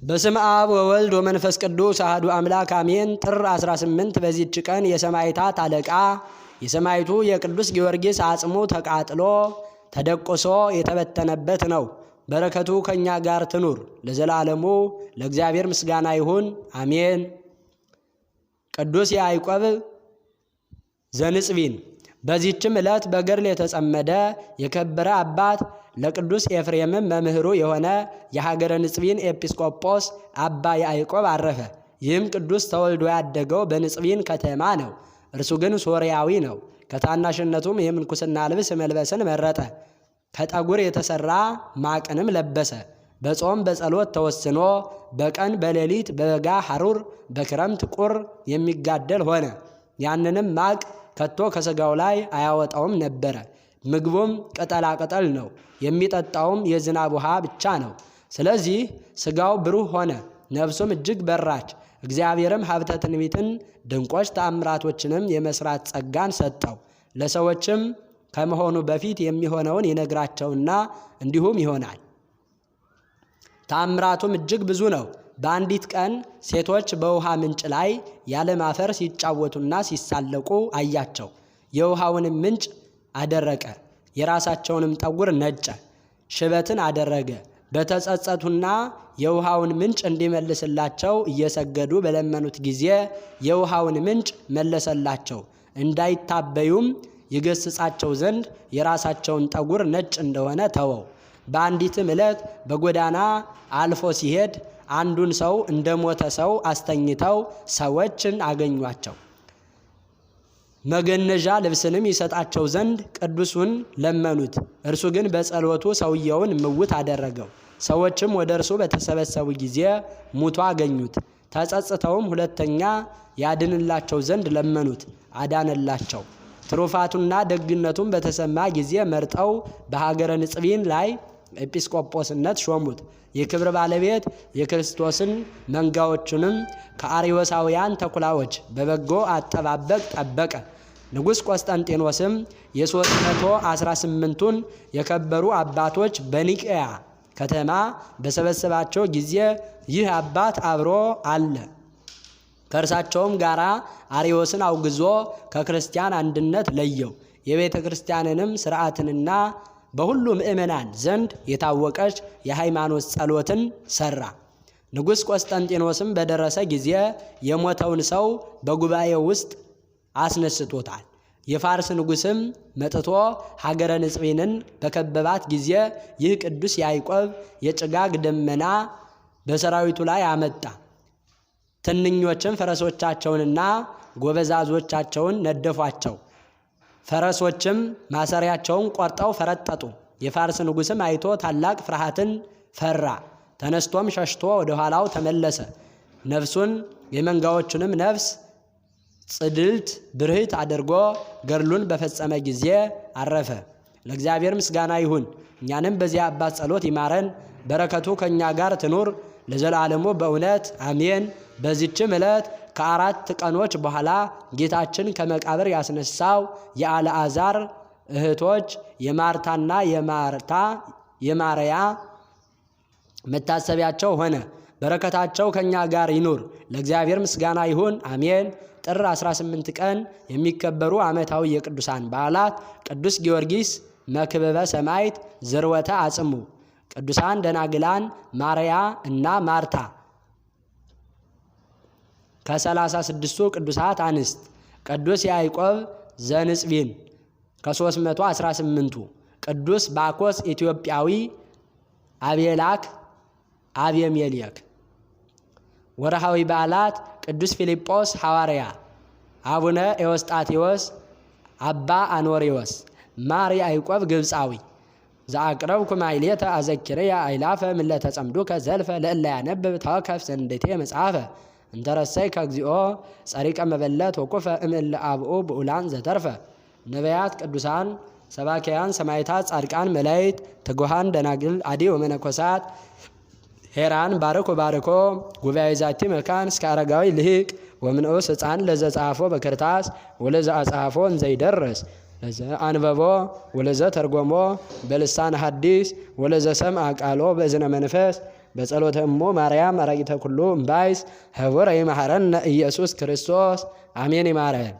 በስመ አብ ወወልድ ወመንፈስ ቅዱስ አሐዱ አምላክ አሜን። ጥር 18 በዚህች ቀን የሰማዕታት አለቃ የሰማዕቱ የቅዱስ ጊዮርጊስ አጽሙ ተቃጥሎ ተደቆሶ የተበተነበት ነው። በረከቱ ከኛ ጋር ትኑር ለዘላለሙ። ለእግዚአብሔር ምስጋና ይሁን አሜን። ቅዱስ ያዕቆብ ዘንጽቢን። በዚህችም ዕለት በገድል የተጸመደ የከበረ አባት ለቅዱስ ኤፍሬምም መምህሩ የሆነ የሀገረ ንጽቢን ኤጲስቆጶስ አባ ያዕቆብ አረፈ። ይህም ቅዱስ ተወልዶ ያደገው በንጽቢን ከተማ ነው። እርሱ ግን ሶርያዊ ነው። ከታናሽነቱም የምንኩስና ልብስ መልበስን መረጠ። ከጠጉር የተሰራ ማቅንም ለበሰ። በጾም በጸሎት ተወስኖ በቀን በሌሊት በበጋ ሐሩር በክረምት ቁር የሚጋደል ሆነ። ያንንም ማቅ ከቶ ከሥጋው ላይ አያወጣውም ነበረ። ምግቡም ቅጠላ ቅጠል ነው። የሚጠጣውም የዝናብ ውሃ ብቻ ነው። ስለዚህ ሥጋው ብሩህ ሆነ፣ ነፍሱም እጅግ በራች። እግዚአብሔርም ሀብተ ትንቢትን ድንቆች ተአምራቶችንም የመስራት ጸጋን ሰጠው። ለሰዎችም ከመሆኑ በፊት የሚሆነውን ይነግራቸውና እንዲሁም ይሆናል። ተአምራቱም እጅግ ብዙ ነው። በአንዲት ቀን ሴቶች በውሃ ምንጭ ላይ ያለ ማፈር ሲጫወቱና ሲሳለቁ አያቸው። የውሃውንም ምንጭ አደረቀ፣ የራሳቸውንም ጠጉር ነጨ፣ ሽበትን አደረገ። በተጸጸቱና የውሃውን ምንጭ እንዲመልስላቸው እየሰገዱ በለመኑት ጊዜ የውሃውን ምንጭ መለሰላቸው። እንዳይታበዩም ይገስጻቸው ዘንድ የራሳቸውን ጠጉር ነጭ እንደሆነ ተወው። በአንዲትም ዕለት በጎዳና አልፎ ሲሄድ አንዱን ሰው እንደ ሞተ ሰው አስተኝተው ሰዎችን አገኟቸው። መገነዣ ልብስንም ይሰጣቸው ዘንድ ቅዱሱን ለመኑት። እርሱ ግን በጸሎቱ ሰውየውን ምውት አደረገው። ሰዎችም ወደ እርሱ በተሰበሰቡ ጊዜ ሙቶ አገኙት። ተጸጽተውም ሁለተኛ ያድንላቸው ዘንድ ለመኑት፣ አዳነላቸው። ትሩፋቱና ደግነቱም በተሰማ ጊዜ መርጠው በሀገረ ንጽቢን ላይ ኤጲስቆጶስነት ሾሙት። የክብር ባለቤት የክርስቶስን መንጋዎቹንም ከአርዮሳውያን ተኩላዎች በበጎ አጠባበቅ ጠበቀ። ንጉሥ ቆስጠንጢኖስም የ318ቱን የከበሩ አባቶች በኒቅያ ከተማ በሰበሰባቸው ጊዜ ይህ አባት አብሮ አለ። ከእርሳቸውም ጋር አርዮስን አውግዞ ከክርስቲያን አንድነት ለየው። የቤተ ክርስቲያንንም ሥርዓትንና በሁሉ ምእመናን ዘንድ የታወቀች የሃይማኖት ጸሎትን ሰራ። ንጉሥ ቆስጠንጢኖስም በደረሰ ጊዜ የሞተውን ሰው በጉባኤው ውስጥ አስነስቶታል። የፋርስ ንጉሥም መጥቶ ሀገረ ንጽቢንን በከበባት ጊዜ ይህ ቅዱስ ያዕቆብ የጭጋግ ደመና በሰራዊቱ ላይ አመጣ። ትንኞችም ፈረሶቻቸውንና ጎበዛዞቻቸውን ነደፏቸው። ፈረሶችም ማሰሪያቸውን ቆርጠው ፈረጠጡ። የፋርስ ንጉሥም አይቶ ታላቅ ፍርሃትን ፈራ። ተነስቶም ሸሽቶ ወደ ኋላው ተመለሰ። ነፍሱን የመንጋዎቹንም ነፍስ ጽድልት ብርህት አድርጎ ገድሉን በፈጸመ ጊዜ አረፈ። ለእግዚአብሔር ምስጋና ይሁን። እኛንም በዚያ አባት ጸሎት ይማረን፣ በረከቱ ከእኛ ጋር ትኑር ለዘላለሙ በእውነት አሜን። በዚችም ዕለት ከ4 ቀኖች በኋላ ጌታችን ከመቃብር ያስነሳው የአልዓዛር እህቶች የማርታና የማርያ መታሰቢያቸው ሆነ። በረከታቸው ከኛ ጋር ይኑር። ለእግዚአብሔር ምስጋና ይሁን አሜን። ጥር 18 ቀን የሚከበሩ ዓመታዊ የቅዱሳን በዓላት ቅዱስ ጊዮርጊስ መክብበ ሰማዕት ዝርወተ አጽሙ፣ ቅዱሳን ደናግላን ማርያ እና ማርታ ከ36ቱ ቅዱሳት አንስት፣ ቅዱስ ያዕቆብ ዘንጽቢን ከ318ቱ፣ ቅዱስ ባኮስ ኢትዮጵያዊ፣ አቤላክ አቤሜሌክ። ወርሃዊ በዓላት ቅዱስ ፊልጶስ ሐዋርያ፣ አቡነ ኤዎስጣቴዎስ፣ አባ አኖሬዎስ፣ ማር ያዕቆብ ግብፃዊ። ዘአቅረብኩ ማሕሌተ አዘኪርያ አእላፈ ምለተ ጸምዱከ ዘልፈ ለእለ ያነብብ ተወከፍ ዘንዴቴ መጽሐፈ እንተረሰይ ከግዚኦ ጸሪቀ መበለት ወኩፈ እምእለ አብኡ ብኡላን ዘተርፈ። ነቢያት፣ ቅዱሳን፣ ሰባኪያን፣ ሰማዕታት፣ ጻድቃን፣ መላእክት፣ ትጉሃን፣ ደናግል፣ አዲ ወመነኮሳት ሄራን ባርኮ ባርኮ ጉባኤ ዛቲ መካን እስከ አረጋዊ ልሂቅ ወምንዑስ ሕፃን ለዘ ጻፎ በክርታስ ወለዘ አጻፎ እንዘይደርስ ለዘ አንበቦ ወለዘ ተርጎሞ በልሳን ሐዲስ ወለዘ ሰምዐ ቃሎ በእዝነ መንፈስ በጸሎተ እሙ ማርያም አራቂተ ኩሉ እምባይስ ህቡረ ይመሐረነ ኢየሱስ ክርስቶስ አሜን። ይማረን።